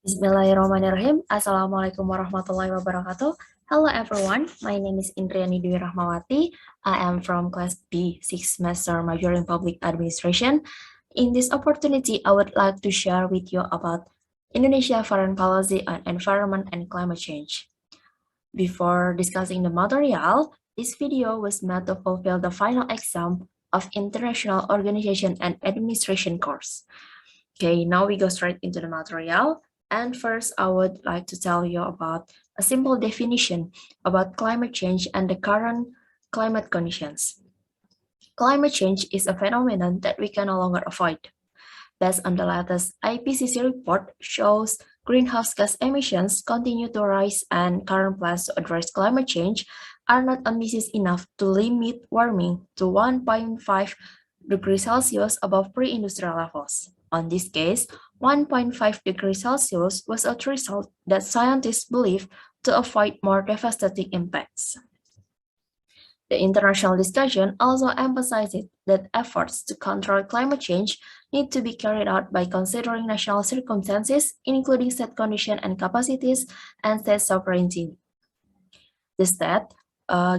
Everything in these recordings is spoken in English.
Bismillahirrahmanirrahim. Assalamualaikum warahmatullahi wabarakatuh. Hello everyone, my name is Indriyani Dwi. I am from class B, 6th semester major in public administration. In this opportunity, I would like to share with you about Indonesia foreign policy on environment and climate change. Before discussing the material, this video was meant to fulfill the final exam of International Organization and Administration course. Okay, now we go straight into the material. And first, I would like to tell you about a simple definition about climate change and the current climate conditions. Climate change is a phenomenon that we can no longer avoid. Based on the latest IPCC report, shows greenhouse gas emissions continue to rise and current plans to address climate change are not ambitious enough to limit warming to 1.5 degrees Celsius above pre-industrial levels. On this case, 1.5 degrees Celsius was a threshold that scientists believe to avoid more devastating impacts. The international discussion also emphasizes that efforts to control climate change need to be carried out by considering national circumstances, including state conditions and capacities, and state sovereignty. The state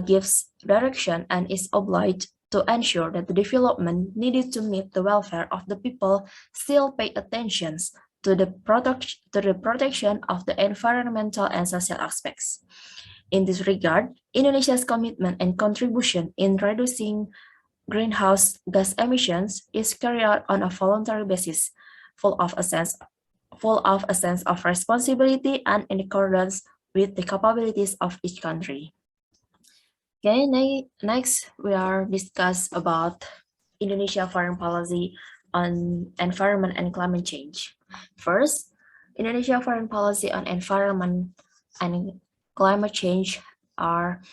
gives direction and is obliged to ensure that the development needed to meet the welfare of the people still pay attention to the protection of the environmental and social aspects. In this regard, Indonesia's commitment and contribution in reducing greenhouse gas emissions is carried out on a voluntary basis, full of a sense of responsibility and in accordance with the capabilities of each country. Okay, next we are discuss about Indonesia foreign policy on environment and climate change. First, Indonesia foreign policy on environment and climate change are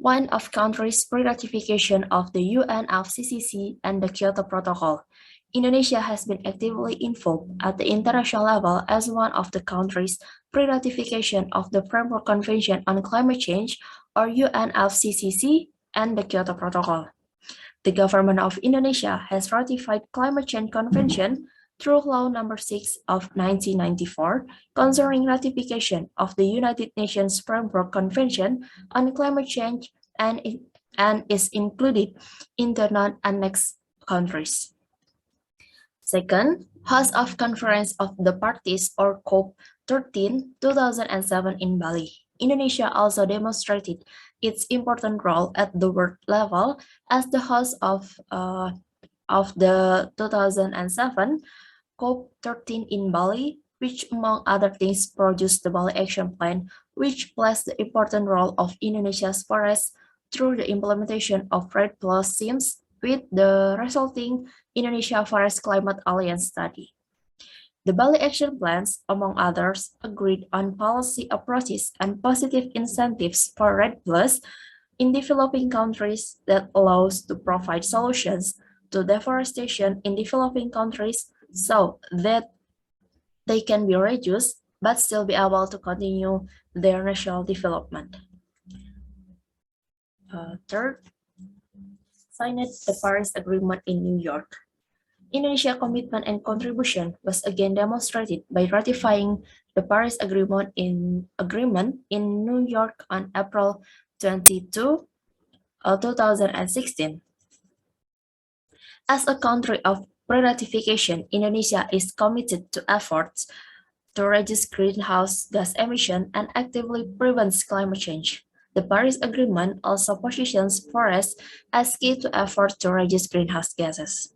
one of countries' pre-ratification of the UNFCCC and the Kyoto Protocol. Indonesia has been actively involved at the international level as one of the countries' pre-ratification of the Framework Convention on Climate Change, or UNFCCC, and the Kyoto Protocol. The government of Indonesia has ratified Climate Change Convention through Law Number 6 of 1994 concerning ratification of the United Nations Framework Convention on Climate Change and is included in the non-annexed countries. Second, House of Conference of the Parties, or COP13, 2007 in Bali. Indonesia also demonstrated its important role at the world level as the host of the 2007 COP13 in Bali, which among other things produced the Bali Action Plan, which plays the important role of Indonesia's forests through the implementation of REDD+ schemes with the resulting Indonesia Forest Climate Alliance study. The Bali Action Plans, among others, agreed on policy approaches and positive incentives for REDD+ in developing countries that allows to provide solutions to deforestation in developing countries so that they can be reduced but still be able to continue their national development. Third, signed the Paris Agreement in New York. Indonesia's commitment and contribution was again demonstrated by ratifying the Paris Agreement in New York on April 22, 2016. As a country of pre-ratification, Indonesia is committed to efforts to reduce greenhouse gas emission and actively prevents climate change. The Paris Agreement also positions forests as key to efforts to reduce greenhouse gases.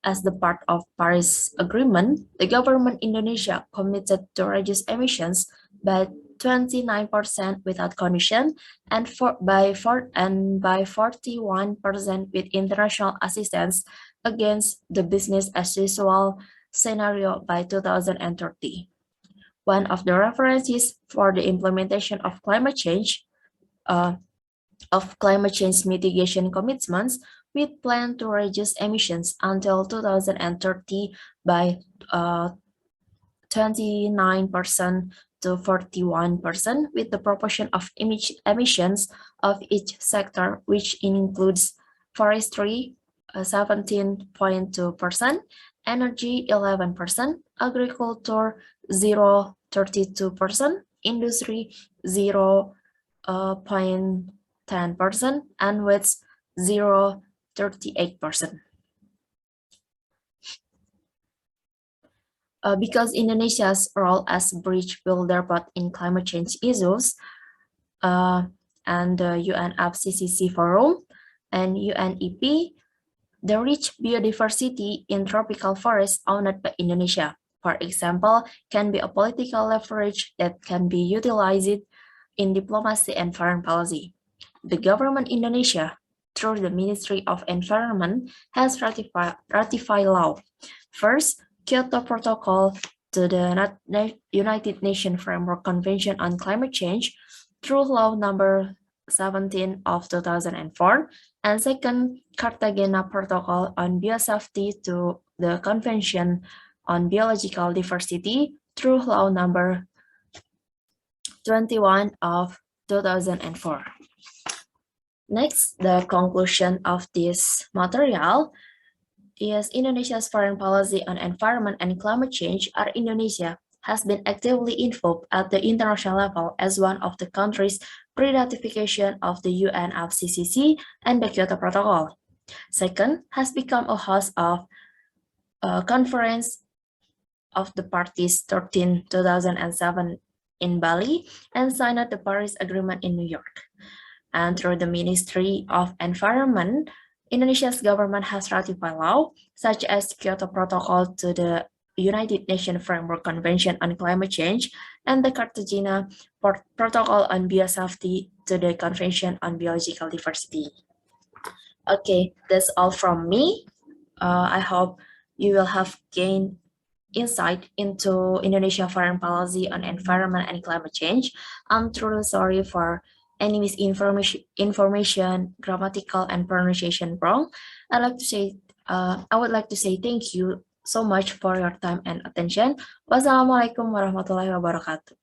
As the part of Paris Agreement, the government Indonesia committed to reduce emissions by 29% without condition and by 41% with international assistance against the business as usual scenario by 2030. One of the references for the implementation of climate change mitigation commitments, we plan to reduce emissions until 2030 by 29% to 41% with the proportion of emissions of each sector, which includes forestry 17.2%, energy 11%, agriculture 0.32%, industry 0.10%, and with 0.38%. Because Indonesia's role as bridge builder both in climate change issues and the UNFCCC Forum and UNEP, the rich biodiversity in tropical forests owned by Indonesia, for example, can be a political leverage that can be utilized in diplomacy and foreign policy. The government Indonesia, through the Ministry of Environment, has ratified law. First, Kyoto Protocol to the United Nations Framework Convention on Climate Change through Law Number 17 of 2004, and second, Cartagena Protocol on Biosafety to the Convention on Biological Diversity through Law Number 21 of 2004. Next, the conclusion of this material is Indonesia's foreign policy on environment and climate change are Indonesia has been actively involved at the international level as one of the countries pre-ratification of the UNFCCC and the Kyoto Protocol. Second, has become a host of a conference of the parties 13/2007 in Bali and signed the Paris Agreement in New York. And through the Ministry of Environment, Indonesia's government has ratified law such as Kyoto Protocol to the United Nations Framework Convention on Climate Change and the Cartagena Protocol on Biosafety to the Convention on Biological Diversity. Okay, that's all from me. I hope you will have gained insight into Indonesia foreign policy on environment and climate change. I'm truly sorry for any misinformation, grammatical and pronunciation wrong. I would like to say thank you so much for your time and attention. Wassalamualaikum warahmatullahi wabarakatuh.